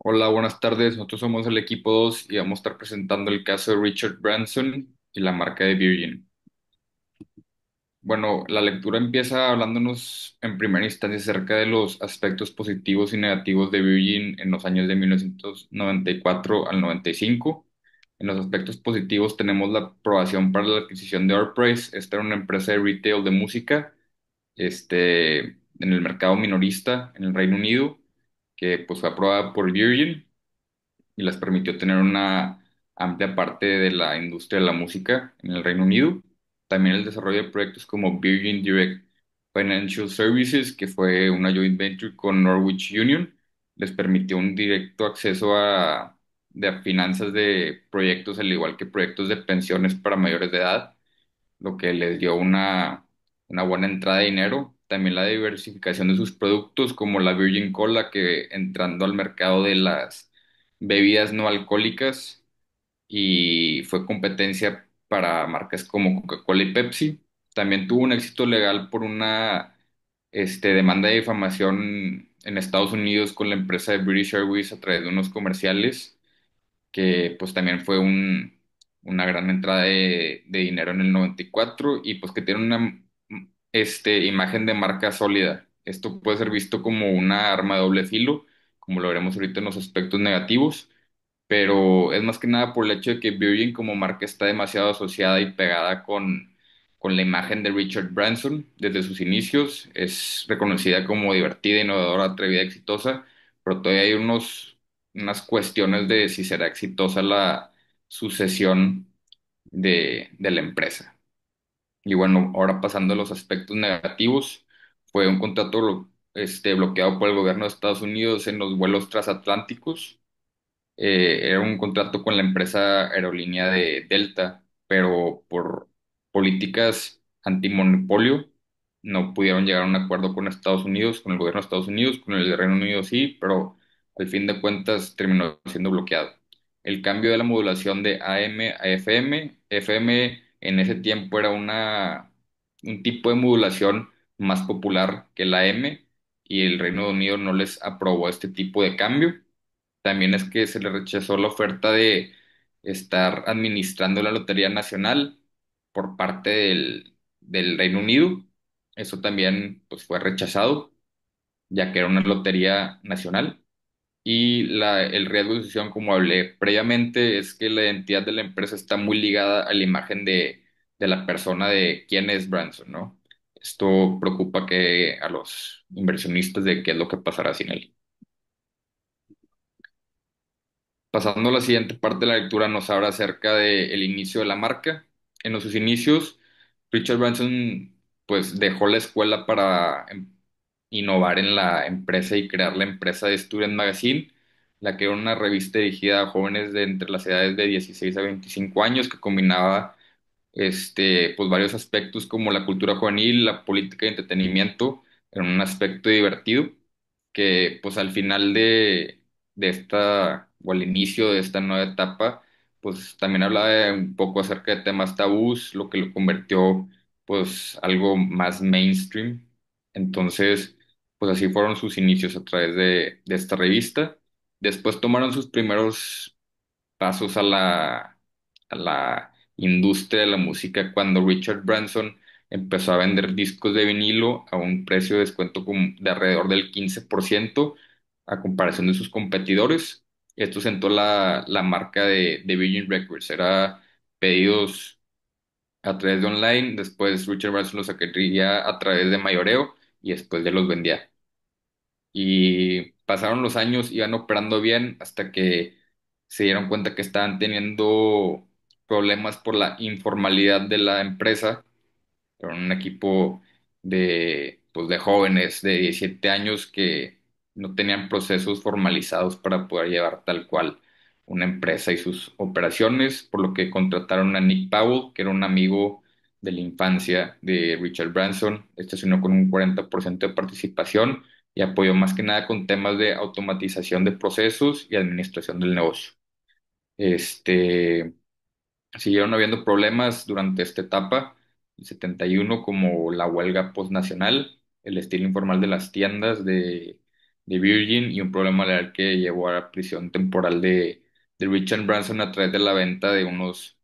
Hola, buenas tardes. Nosotros somos el equipo 2 y vamos a estar presentando el caso de Richard Branson y la marca de Virgin. Bueno, la lectura empieza hablándonos en primera instancia acerca de los aspectos positivos y negativos de Virgin en los años de 1994 al 95. En los aspectos positivos tenemos la aprobación para la adquisición de Outprice. Esta era una empresa de retail de música, en el mercado minorista en el Reino Unido, que pues fue aprobada por Virgin y les permitió tener una amplia parte de la industria de la música en el Reino Unido. También el desarrollo de proyectos como Virgin Direct Financial Services, que fue una joint venture con Norwich Union, les permitió un directo acceso a finanzas de proyectos, al igual que proyectos de pensiones para mayores de edad, lo que les dio una buena entrada de dinero. También la diversificación de sus productos, como la Virgin Cola, que entrando al mercado de las bebidas no alcohólicas y fue competencia para marcas como Coca-Cola y Pepsi. También tuvo un éxito legal por una demanda de difamación en Estados Unidos con la empresa de British Airways a través de unos comerciales que pues también fue una gran entrada de dinero en el 94 y pues que tiene una imagen de marca sólida. Esto puede ser visto como una arma de doble filo, como lo veremos ahorita en los aspectos negativos, pero es más que nada por el hecho de que Virgin como marca está demasiado asociada y pegada con la imagen de Richard Branson desde sus inicios. Es reconocida como divertida, innovadora, atrevida, exitosa, pero todavía hay unas cuestiones de si será exitosa la sucesión de la empresa. Y bueno, ahora pasando a los aspectos negativos, fue un contrato bloqueado por el gobierno de Estados Unidos en los vuelos transatlánticos. Era un contrato con la empresa aerolínea de Delta, pero por políticas antimonopolio no pudieron llegar a un acuerdo con Estados Unidos, con el gobierno de Estados Unidos, con el de Reino Unido sí, pero al fin de cuentas terminó siendo bloqueado. El cambio de la modulación de AM a FM, FM en ese tiempo era un tipo de modulación más popular que la M y el Reino Unido no les aprobó este tipo de cambio. También es que se le rechazó la oferta de estar administrando la Lotería Nacional por parte del Reino Unido. Eso también pues, fue rechazado, ya que era una lotería nacional. Y el riesgo de sucesión, como hablé previamente, es que la identidad de la empresa está muy ligada a la imagen de la persona de quién es Branson, ¿no? Esto preocupa a los inversionistas de qué es lo que pasará sin él. Pasando a la siguiente parte de la lectura, nos habla acerca del inicio de la marca. En sus inicios, Richard Branson pues dejó la escuela para innovar en la empresa y crear la empresa de Student Magazine, la que era una revista dirigida a jóvenes de entre las edades de 16 a 25 años que combinaba pues varios aspectos como la cultura juvenil, la política y entretenimiento en un aspecto divertido que pues al final de esta o al inicio de esta nueva etapa pues también hablaba un poco acerca de temas tabús, lo que lo convirtió pues algo más mainstream. Entonces pues así fueron sus inicios a través de esta revista. Después tomaron sus primeros pasos a la industria de la música cuando Richard Branson empezó a vender discos de vinilo a un precio de descuento de alrededor del 15% a comparación de sus competidores. Esto sentó la marca de Virgin Records. Era pedidos a través de online, después Richard Branson los sacaría a través de mayoreo y después ya los vendía. Y pasaron los años, iban operando bien hasta que se dieron cuenta que estaban teniendo problemas por la informalidad de la empresa. Era un equipo pues, de jóvenes de 17 años que no tenían procesos formalizados para poder llevar tal cual una empresa y sus operaciones, por lo que contrataron a Nick Powell, que era un amigo de la infancia de Richard Branson. Este se unió con un 40% de participación y apoyó más que nada con temas de automatización de procesos y administración del negocio. Este, Siguieron habiendo problemas durante esta etapa, el 71, como la huelga postnacional, el estilo informal de las tiendas de Virgin y un problema legal que llevó a la prisión temporal de Richard Branson a través de la venta de unos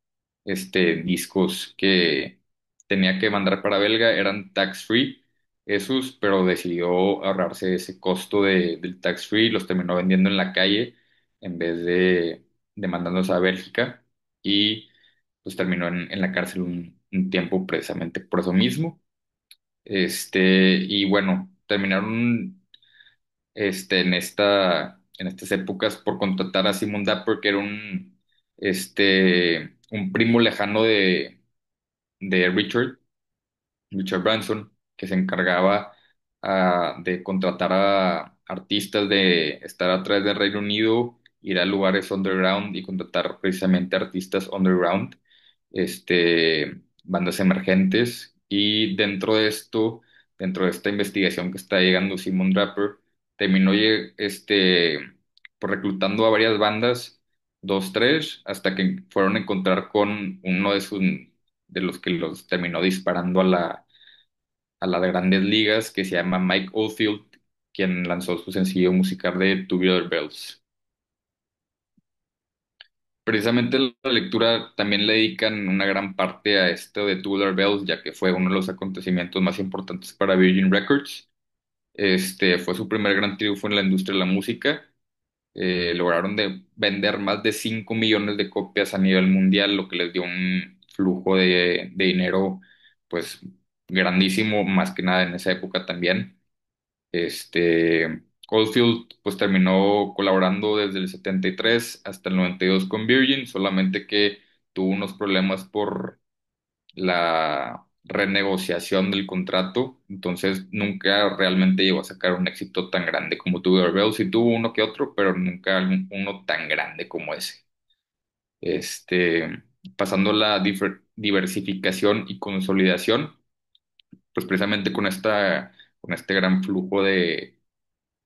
discos que tenía que mandar para Belga, eran tax free esos, pero decidió ahorrarse ese costo del tax free, los terminó vendiendo en la calle en vez de mandándolos a Bélgica y pues terminó en la cárcel un tiempo precisamente por eso mismo. Y bueno, terminaron en estas épocas por contratar a Simon Dapper, que era un primo lejano de Richard Branson, que se encargaba de contratar a artistas de estar a través del Reino Unido, ir a lugares underground y contratar precisamente artistas underground, bandas emergentes. Y dentro de esta investigación que está llegando Simon Draper, terminó por reclutando a varias bandas, dos, tres, hasta que fueron a encontrar con uno de los que los terminó disparando a las grandes ligas, que se llama Mike Oldfield, quien lanzó su sencillo musical de Tubular Bells. Precisamente la lectura también le dedican una gran parte a esto de Tubular Bells, ya que fue uno de los acontecimientos más importantes para Virgin Records. Fue su primer gran triunfo en la industria de la música. Lograron vender más de 5 millones de copias a nivel mundial, lo que les dio un flujo de dinero, pues, grandísimo, más que nada en esa época también. Oldfield pues terminó colaborando desde el 73 hasta el 92 con Virgin, solamente que tuvo unos problemas por la renegociación del contrato, entonces nunca realmente llegó a sacar un éxito tan grande como tuvo Rebels, sí tuvo uno que otro, pero nunca uno tan grande como ese. Pasando la diversificación y consolidación, pues precisamente con este gran flujo de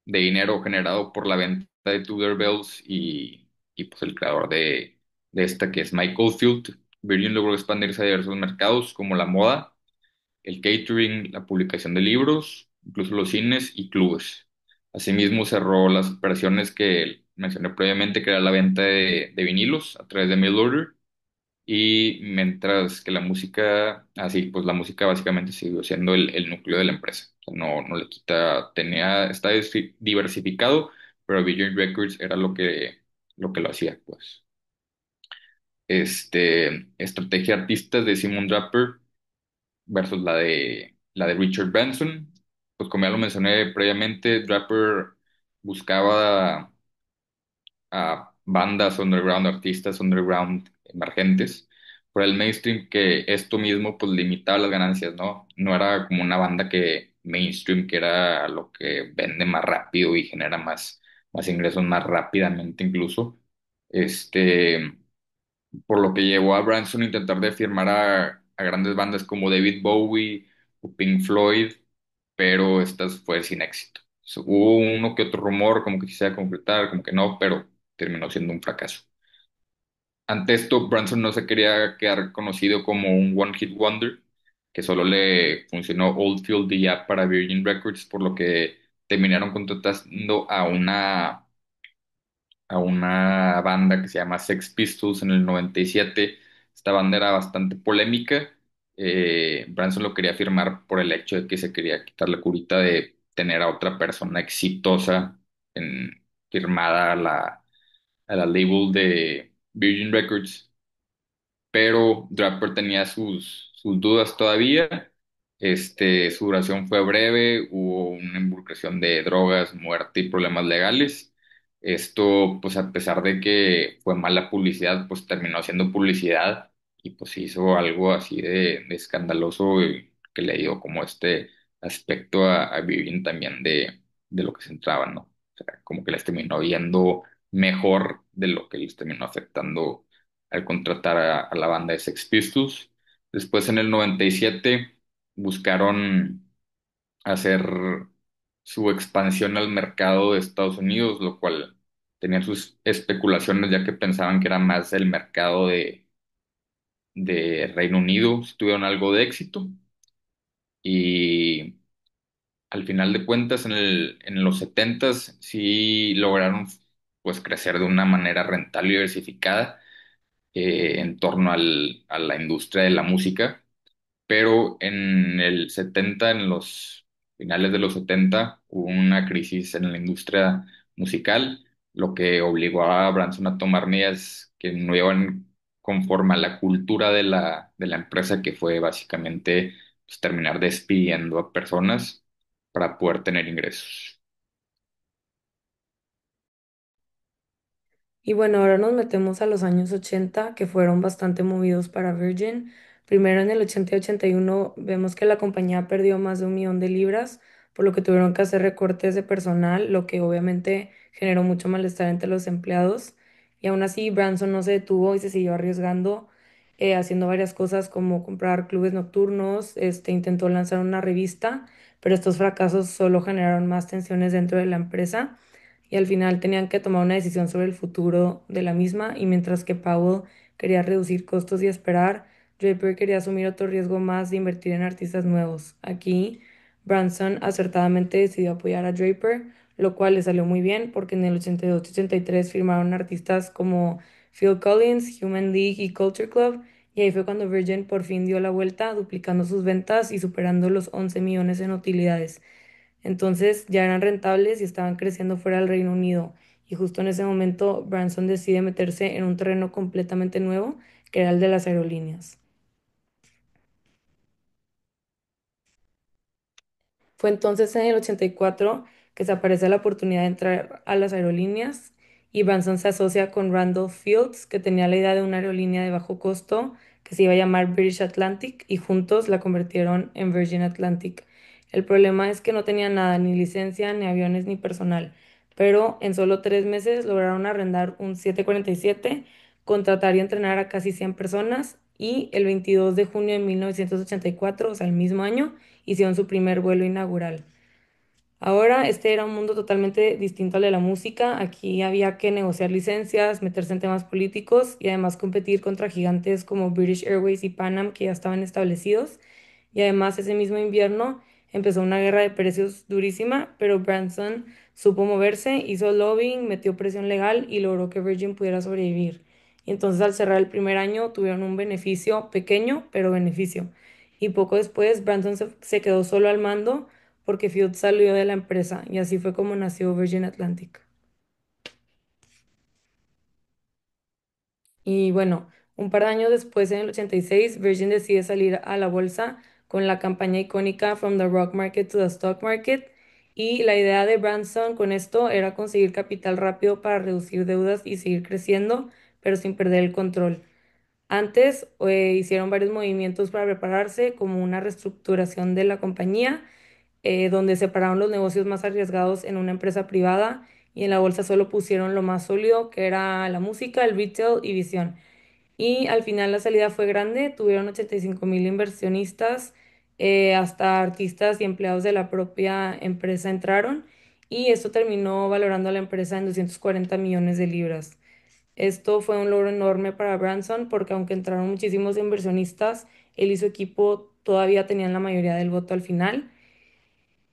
dinero generado por la venta de Tudor Bells y pues el creador de esta que es Mike Oldfield. Virgin logró expandirse a diversos mercados como la moda, el catering, la publicación de libros, incluso los cines y clubes. Asimismo cerró las operaciones que mencioné previamente, que era la venta de vinilos a través de mail order y mientras que la música, así, pues la música básicamente siguió siendo el núcleo de la empresa. O sea, no le quita, está diversificado, pero Virgin Records era lo que lo hacía, pues. Estrategia de artistas de Simon Draper versus la de Richard Branson. Pues como ya lo mencioné previamente, Draper buscaba a bandas underground, artistas underground emergentes, por el mainstream que esto mismo pues limitaba las ganancias, ¿no? No era como una banda que mainstream, que era lo que vende más rápido y genera más ingresos más rápidamente incluso. Este, por lo que llevó a Branson a intentar de firmar a grandes bandas como David Bowie o Pink Floyd, pero estas fue sin éxito. Hubo uno que otro rumor, como que quisiera concretar, como que no, pero terminó siendo un fracaso. Ante esto, Branson no se quería quedar conocido como un One Hit Wonder, que solo le funcionó Oldfield y ya para Virgin Records, por lo que terminaron contratando a una banda que se llama Sex Pistols en el 97. Esta banda era bastante polémica. Branson lo quería firmar por el hecho de que se quería quitar la curita de tener a otra persona exitosa firmada a la label de Virgin Records, pero Draper tenía sus dudas todavía. Su duración fue breve, hubo una involucración de drogas, muerte y problemas legales. Esto, pues a pesar de que fue mala publicidad, pues terminó haciendo publicidad y pues hizo algo así de escandaloso que le dio como este aspecto a Vivian también de lo que se entraba, ¿no? O sea, como que les terminó viendo mejor de lo que les terminó afectando al contratar a la banda de Sex Pistols. Después, en el 97, buscaron hacer su expansión al mercado de Estados Unidos, lo cual tenían sus especulaciones, ya que pensaban que era más el mercado de Reino Unido. Tuvieron algo de éxito y al final de cuentas en los setentas sí lograron pues crecer de una manera rentable y diversificada en torno a la industria de la música, pero en el 70, en los finales de los 70, hubo una crisis en la industria musical, lo que obligó a Branson a tomar medidas que no iban conforme a la cultura de la empresa, que fue básicamente pues, terminar despidiendo a personas para poder tener ingresos. Y bueno, ahora nos metemos a los años 80 que fueron bastante movidos para Virgin. Primero en el 80 y 81 vemos que la compañía perdió más de 1 millón de libras, por lo que tuvieron que hacer recortes de personal, lo que obviamente generó mucho malestar entre los empleados. Y aún así, Branson no se detuvo y se siguió arriesgando, haciendo varias cosas como comprar clubes nocturnos, intentó lanzar una revista, pero estos fracasos solo generaron más tensiones dentro de la empresa y al final tenían que tomar una decisión sobre el futuro de la misma y mientras que Powell quería reducir costos y esperar, Draper quería asumir otro riesgo más de invertir en artistas nuevos. Aquí, Branson acertadamente decidió apoyar a Draper, lo cual le salió muy bien porque en el 82-83 firmaron artistas como Phil Collins, Human League y Culture Club, y ahí fue cuando Virgin por fin dio la vuelta, duplicando sus ventas y superando los 11 millones en utilidades. Entonces ya eran rentables y estaban creciendo fuera del Reino Unido. Y justo en ese momento Branson decide meterse en un terreno completamente nuevo, que era el de las aerolíneas. Fue entonces en el 84 que se aparece la oportunidad de entrar a las aerolíneas y Branson se asocia con Randolph Fields, que tenía la idea de una aerolínea de bajo costo que se iba a llamar British Atlantic y juntos la convirtieron en Virgin Atlantic. El problema es que no tenía nada, ni licencia, ni aviones, ni personal, pero en solo 3 meses lograron arrendar un 747, contratar y entrenar a casi 100 personas y el 22 de junio de 1984, o sea, el mismo año, hicieron su primer vuelo inaugural. Ahora, este era un mundo totalmente distinto al de la música. Aquí había que negociar licencias, meterse en temas políticos y además competir contra gigantes como British Airways y Pan Am que ya estaban establecidos. Y además, ese mismo invierno empezó una guerra de precios durísima, pero Branson supo moverse, hizo lobbying, metió presión legal y logró que Virgin pudiera sobrevivir. Y entonces, al cerrar el primer año, tuvieron un beneficio pequeño, pero beneficio. Y poco después, Branson se quedó solo al mando porque Field salió de la empresa y así fue como nació Virgin Atlantic. Y bueno, un par de años después, en el 86, Virgin decide salir a la bolsa con la campaña icónica From the Rock Market to the Stock Market. Y la idea de Branson con esto era conseguir capital rápido para reducir deudas y seguir creciendo, pero sin perder el control. Antes hicieron varios movimientos para prepararse, como una reestructuración de la compañía donde separaron los negocios más arriesgados en una empresa privada y en la bolsa solo pusieron lo más sólido, que era la música, el retail y visión. Y al final la salida fue grande, tuvieron 85,000 inversionistas, hasta artistas y empleados de la propia empresa entraron y esto terminó valorando a la empresa en 240 millones de libras. Esto fue un logro enorme para Branson porque aunque entraron muchísimos inversionistas, él y su equipo todavía tenían la mayoría del voto al final.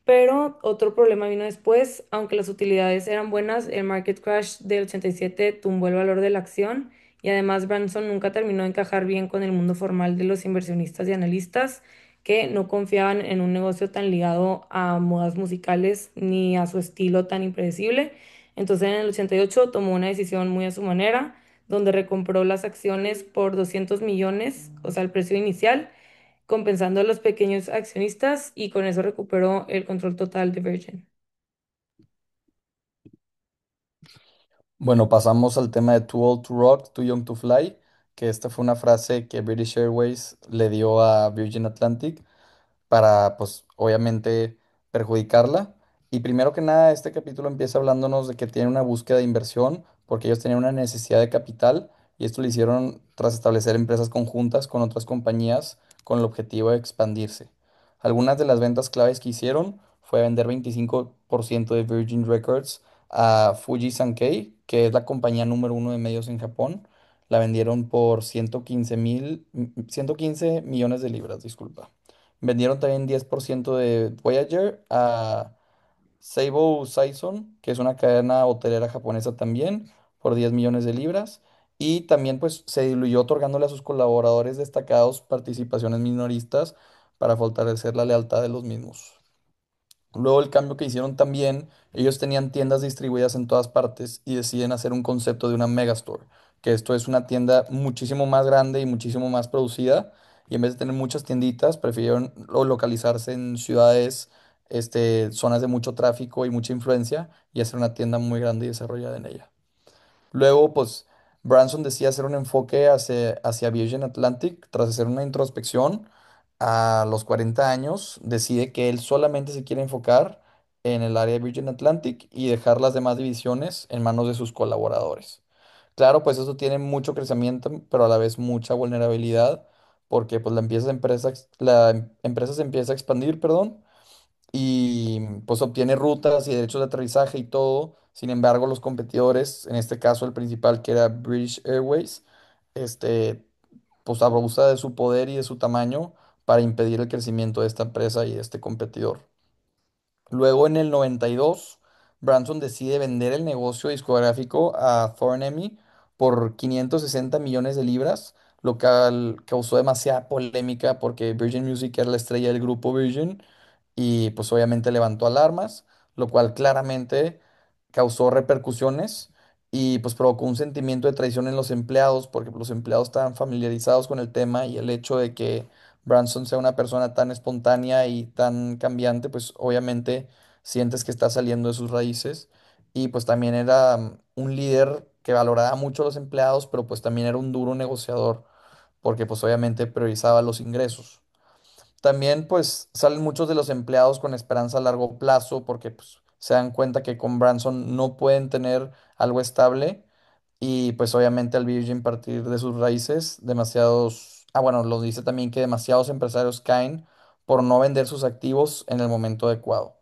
Pero otro problema vino después, aunque las utilidades eran buenas, el market crash del 87 tumbó el valor de la acción y además Branson nunca terminó de encajar bien con el mundo formal de los inversionistas y analistas que no confiaban en un negocio tan ligado a modas musicales ni a su estilo tan impredecible. Entonces en el 88 tomó una decisión muy a su manera, donde recompró las acciones por 200 millones, o sea, el precio inicial compensando a los pequeños accionistas y con eso recuperó el control total de Virgin. Bueno, pasamos al tema de Too Old to Rock, Too Young to Fly, que esta fue una frase que British Airways le dio a Virgin Atlantic para, pues, obviamente perjudicarla. Y primero que nada, este capítulo empieza hablándonos de que tiene una búsqueda de inversión, porque ellos tenían una necesidad de capital, y esto lo hicieron tras establecer empresas conjuntas con otras compañías con el objetivo de expandirse. Algunas de las ventas claves que hicieron fue vender 25% de Virgin Records a Fuji Sankei, que es la compañía número uno de medios en Japón. La vendieron por 115 millones de libras, disculpa. Vendieron también 10% de Voyager a Seibo Saison, que es una cadena hotelera japonesa también, por 10 millones de libras. Y también pues se diluyó otorgándole a sus colaboradores destacados participaciones minoristas para fortalecer la lealtad de los mismos. Luego el cambio que hicieron también, ellos tenían tiendas distribuidas en todas partes y deciden hacer un concepto de una megastore, que esto es una tienda muchísimo más grande y muchísimo más producida, y en vez de tener muchas tienditas, prefirieron localizarse en ciudades, zonas de mucho tráfico y mucha influencia y hacer una tienda muy grande y desarrollada en ella. Luego, pues, Branson decide hacer un enfoque hacia Virgin Atlantic tras hacer una introspección a los 40 años. Decide que él solamente se quiere enfocar en el área de Virgin Atlantic y dejar las demás divisiones en manos de sus colaboradores. Claro, pues eso tiene mucho crecimiento, pero a la vez mucha vulnerabilidad, porque pues la empresa se empieza a expandir, perdón, y pues obtiene rutas y derechos de aterrizaje y todo. Sin embargo, los competidores, en este caso el principal que era British Airways, este, pues abusa de su poder y de su tamaño para impedir el crecimiento de esta empresa y de este competidor. Luego en el 92, Branson decide vender el negocio discográfico a Thornemy por 560 millones de libras, lo cual causó demasiada polémica porque Virgin Music era la estrella del grupo Virgin y pues obviamente levantó alarmas, lo cual claramente causó repercusiones y pues provocó un sentimiento de traición en los empleados porque los empleados estaban familiarizados con el tema y el hecho de que Branson sea una persona tan espontánea y tan cambiante, pues obviamente sientes que está saliendo de sus raíces y pues también era un líder que valoraba mucho a los empleados, pero pues también era un duro negociador porque pues obviamente priorizaba los ingresos. También pues salen muchos de los empleados con esperanza a largo plazo porque pues, se dan cuenta que con Branson no pueden tener algo estable y pues obviamente al Virgin partir de sus raíces, bueno, lo dice también que demasiados empresarios caen por no vender sus activos en el momento adecuado.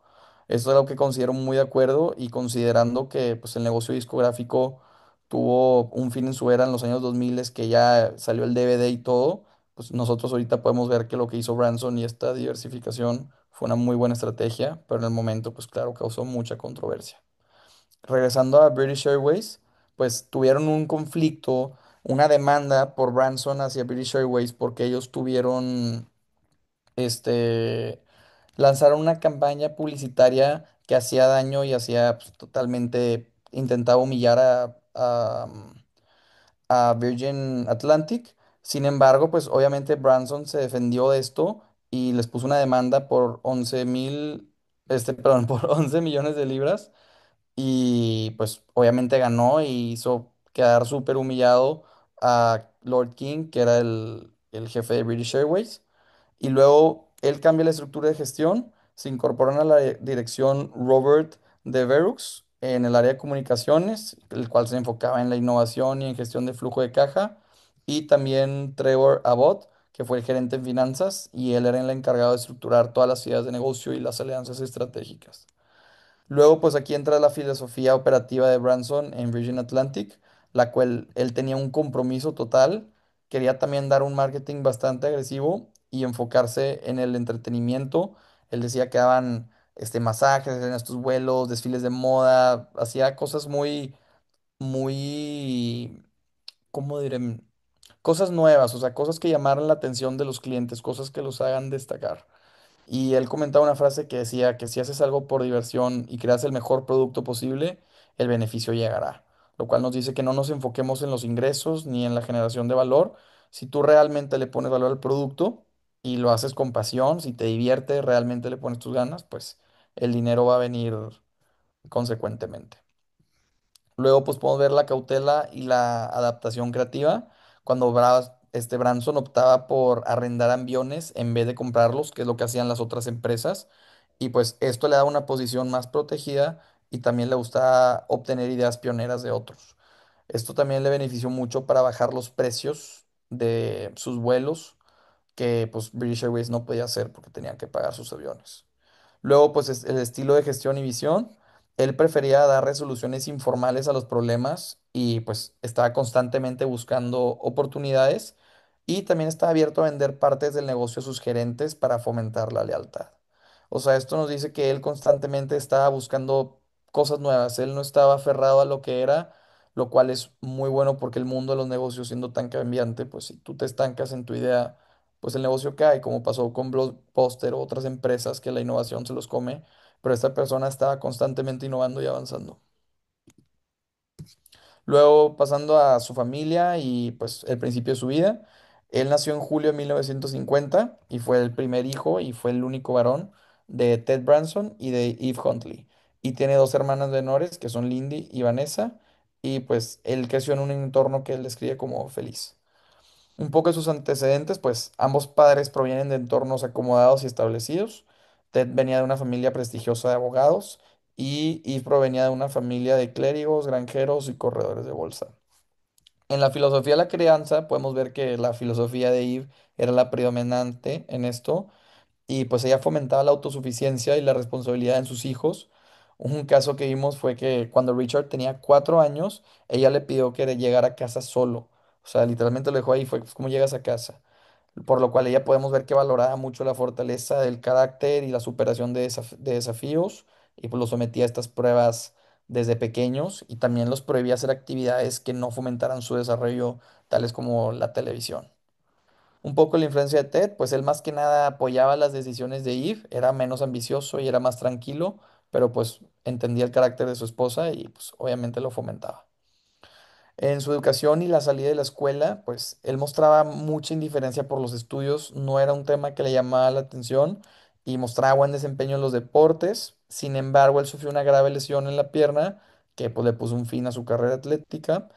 Esto es algo que considero muy de acuerdo y considerando que pues el negocio discográfico tuvo un fin en su era en los años 2000, que ya salió el DVD y todo, pues nosotros ahorita podemos ver que lo que hizo Branson y esta diversificación fue una muy buena estrategia, pero en el momento pues claro causó mucha controversia. Regresando a British Airways, pues tuvieron un conflicto, una demanda por Branson hacia British Airways porque ellos tuvieron, este, lanzaron una campaña publicitaria que hacía daño y hacía pues, totalmente, intentaba humillar a Virgin Atlantic. Sin embargo, pues obviamente Branson se defendió de esto y les puso una demanda por 11 por 11 millones de libras y pues obviamente ganó y hizo quedar súper humillado a Lord King, que era el jefe de British Airways. Y luego él cambia la estructura de gestión, se incorporan a la dirección Robert de Verux en el área de comunicaciones, el cual se enfocaba en la innovación y en gestión de flujo de caja, y también Trevor Abbott, que fue el gerente en finanzas, y él era el encargado de estructurar todas las ideas de negocio y las alianzas estratégicas. Luego, pues aquí entra la filosofía operativa de Branson en Virgin Atlantic, la cual él tenía un compromiso total, quería también dar un marketing bastante agresivo y enfocarse en el entretenimiento. Él decía que daban masajes en estos vuelos, desfiles de moda, hacía cosas muy, muy, ¿cómo diré? Cosas nuevas, o sea, cosas que llamaran la atención de los clientes, cosas que los hagan destacar. Y él comentaba una frase que decía que si haces algo por diversión y creas el mejor producto posible, el beneficio llegará. Lo cual nos dice que no nos enfoquemos en los ingresos ni en la generación de valor. Si tú realmente le pones valor al producto y lo haces con pasión, si te divierte, realmente le pones tus ganas, pues el dinero va a venir consecuentemente. Luego, pues podemos ver la cautela y la adaptación creativa. Cuando Branson optaba por arrendar aviones en vez de comprarlos, que es lo que hacían las otras empresas. Y pues esto le da una posición más protegida y también le gusta obtener ideas pioneras de otros. Esto también le benefició mucho para bajar los precios de sus vuelos, que pues British Airways no podía hacer porque tenían que pagar sus aviones. Luego, pues el estilo de gestión y visión. Él prefería dar resoluciones informales a los problemas y pues estaba constantemente buscando oportunidades y también estaba abierto a vender partes del negocio a sus gerentes para fomentar la lealtad. O sea, esto nos dice que él constantemente estaba buscando cosas nuevas, él no estaba aferrado a lo que era, lo cual es muy bueno porque el mundo de los negocios siendo tan cambiante, pues si tú te estancas en tu idea, pues el negocio cae, como pasó con Blockbuster o otras empresas que la innovación se los come, pero esta persona estaba constantemente innovando y avanzando. Luego, pasando a su familia y pues el principio de su vida, él nació en julio de 1950 y fue el primer hijo y fue el único varón de Ted Branson y de Eve Huntley. Y tiene dos hermanas menores que son Lindy y Vanessa, y pues él creció en un entorno que él describe como feliz. Un poco de sus antecedentes, pues ambos padres provienen de entornos acomodados y establecidos. Ted venía de una familia prestigiosa de abogados y Eve provenía de una familia de clérigos, granjeros y corredores de bolsa. En la filosofía de la crianza podemos ver que la filosofía de Eve era la predominante en esto y pues ella fomentaba la autosuficiencia y la responsabilidad en sus hijos. Un caso que vimos fue que cuando Richard tenía 4 años, ella le pidió que llegara a casa solo. O sea, literalmente lo dejó ahí, fue pues, ¿cómo llegas a casa? Por lo cual ella podemos ver que valoraba mucho la fortaleza del carácter y la superación de desafíos y pues lo sometía a estas pruebas desde pequeños y también los prohibía hacer actividades que no fomentaran su desarrollo, tales como la televisión. Un poco la influencia de Ted, pues él más que nada apoyaba las decisiones de Eve, era menos ambicioso y era más tranquilo, pero pues entendía el carácter de su esposa y pues obviamente lo fomentaba. En su educación y la salida de la escuela, pues él mostraba mucha indiferencia por los estudios, no era un tema que le llamaba la atención y mostraba buen desempeño en los deportes. Sin embargo, él sufrió una grave lesión en la pierna que pues le puso un fin a su carrera atlética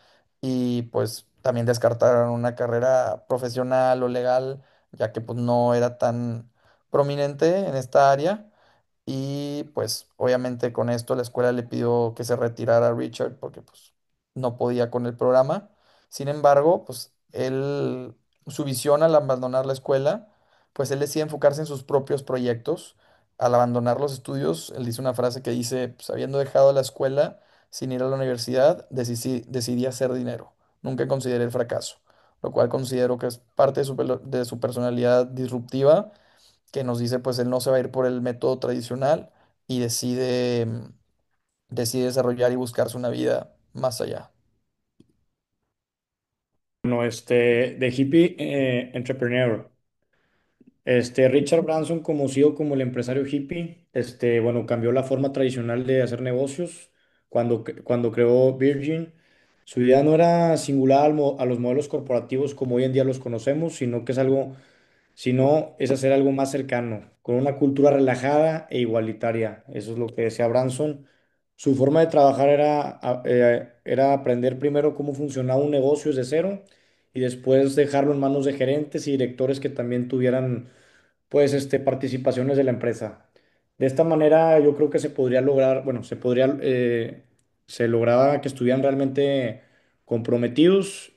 y pues también descartaron una carrera profesional o legal, ya que pues no era tan prominente en esta área. Y pues obviamente con esto la escuela le pidió que se retirara a Richard porque pues no podía con el programa. Sin embargo, pues él, su visión al abandonar la escuela, pues él decide enfocarse en sus propios proyectos. Al abandonar los estudios, él dice una frase que dice, pues habiendo dejado la escuela sin ir a la universidad, decidí hacer dinero. Nunca consideré el fracaso, lo cual considero que es parte de su personalidad disruptiva que nos dice pues él no se va a ir por el método tradicional y decide desarrollar y buscarse una vida más allá. Bueno, de hippie entrepreneur. Richard Branson, conocido como el empresario hippie, bueno, cambió la forma tradicional de hacer negocios cuando creó Virgin. Su idea no era singular a los modelos corporativos como hoy en día los conocemos, sino es hacer algo más cercano, con una cultura relajada e igualitaria. Eso es lo que decía Branson. Su forma de trabajar era aprender primero cómo funcionaba un negocio desde cero y después dejarlo en manos de gerentes y directores que también tuvieran pues participaciones de la empresa. De esta manera yo creo que se podría lograr, bueno, se lograba que estuvieran realmente comprometidos,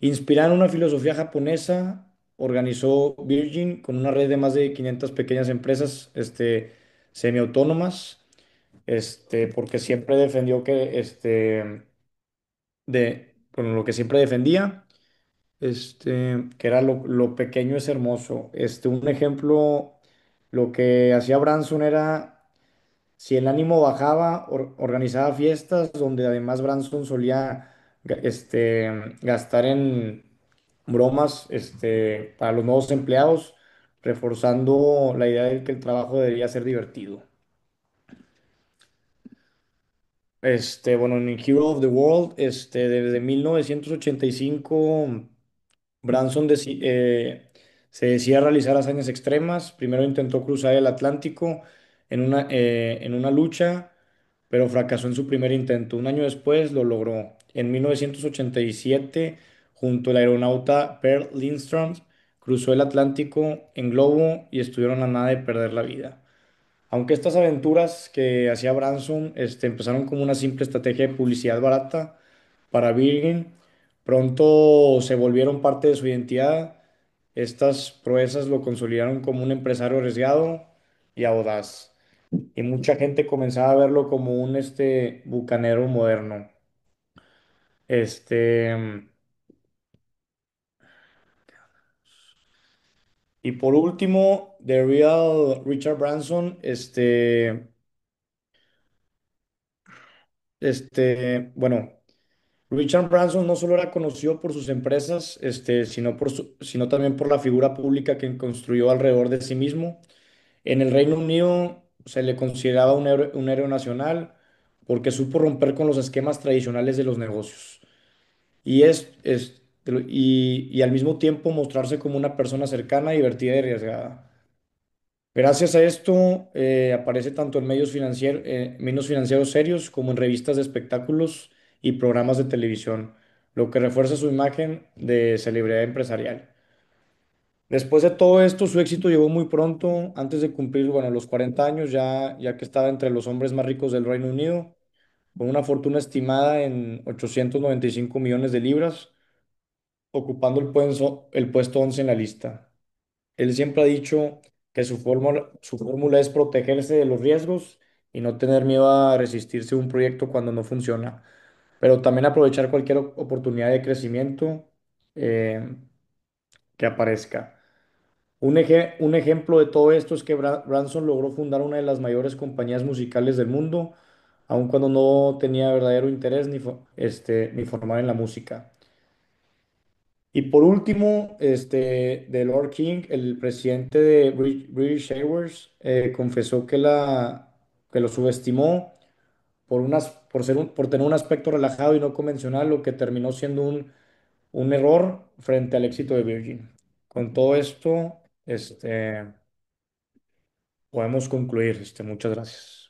inspirada en una filosofía japonesa, organizó Virgin con una red de más de 500 pequeñas empresas, semiautónomas, porque siempre defendió bueno, lo que siempre defendía, que era lo pequeño es hermoso. Un ejemplo, lo que hacía Branson era, si el ánimo bajaba, organizaba fiestas donde además Branson solía gastar en bromas, para los nuevos empleados, reforzando la idea de que el trabajo debería ser divertido. Bueno, en Hero of the World, desde 1985, Branson se decía realizar hazañas extremas. Primero intentó cruzar el Atlántico en una lucha, pero fracasó en su primer intento. Un año después lo logró. En 1987, junto al aeronauta Per Lindström, cruzó el Atlántico en globo y estuvieron a nada de perder la vida. Aunque estas aventuras que hacía Branson empezaron como una simple estrategia de publicidad barata para Virgin, pronto se volvieron parte de su identidad. Estas proezas lo consolidaron como un empresario arriesgado y audaz. Y mucha gente comenzaba a verlo como un bucanero moderno. Este, Y por último, The Real Richard Branson, bueno, Richard Branson no solo era conocido por sus empresas, sino también por la figura pública que construyó alrededor de sí mismo. En el Reino Unido se le consideraba un héroe nacional porque supo romper con los esquemas tradicionales de los negocios y al mismo tiempo mostrarse como una persona cercana, divertida y arriesgada. Gracias a esto, aparece tanto en medios financieros serios como en revistas de espectáculos y programas de televisión, lo que refuerza su imagen de celebridad empresarial. Después de todo esto, su éxito llegó muy pronto, antes de cumplir, bueno, los 40 años, ya que estaba entre los hombres más ricos del Reino Unido, con una fortuna estimada en 895 millones de libras, ocupando el puesto 11 en la lista. Él siempre ha dicho que su fórmula es protegerse de los riesgos y no tener miedo a resistirse a un proyecto cuando no funciona, pero también aprovechar cualquier oportunidad de crecimiento eh, que aparezca. Un ejemplo de todo esto es que Branson logró fundar una de las mayores compañías musicales del mundo, aun cuando no tenía verdadero interés ni formar en la música. Y por último, de Lord King, el presidente de British Airways, confesó que lo subestimó por tener un aspecto relajado y no convencional, lo que terminó siendo un error frente al éxito de Virgin. Con todo esto, podemos concluir. Muchas gracias.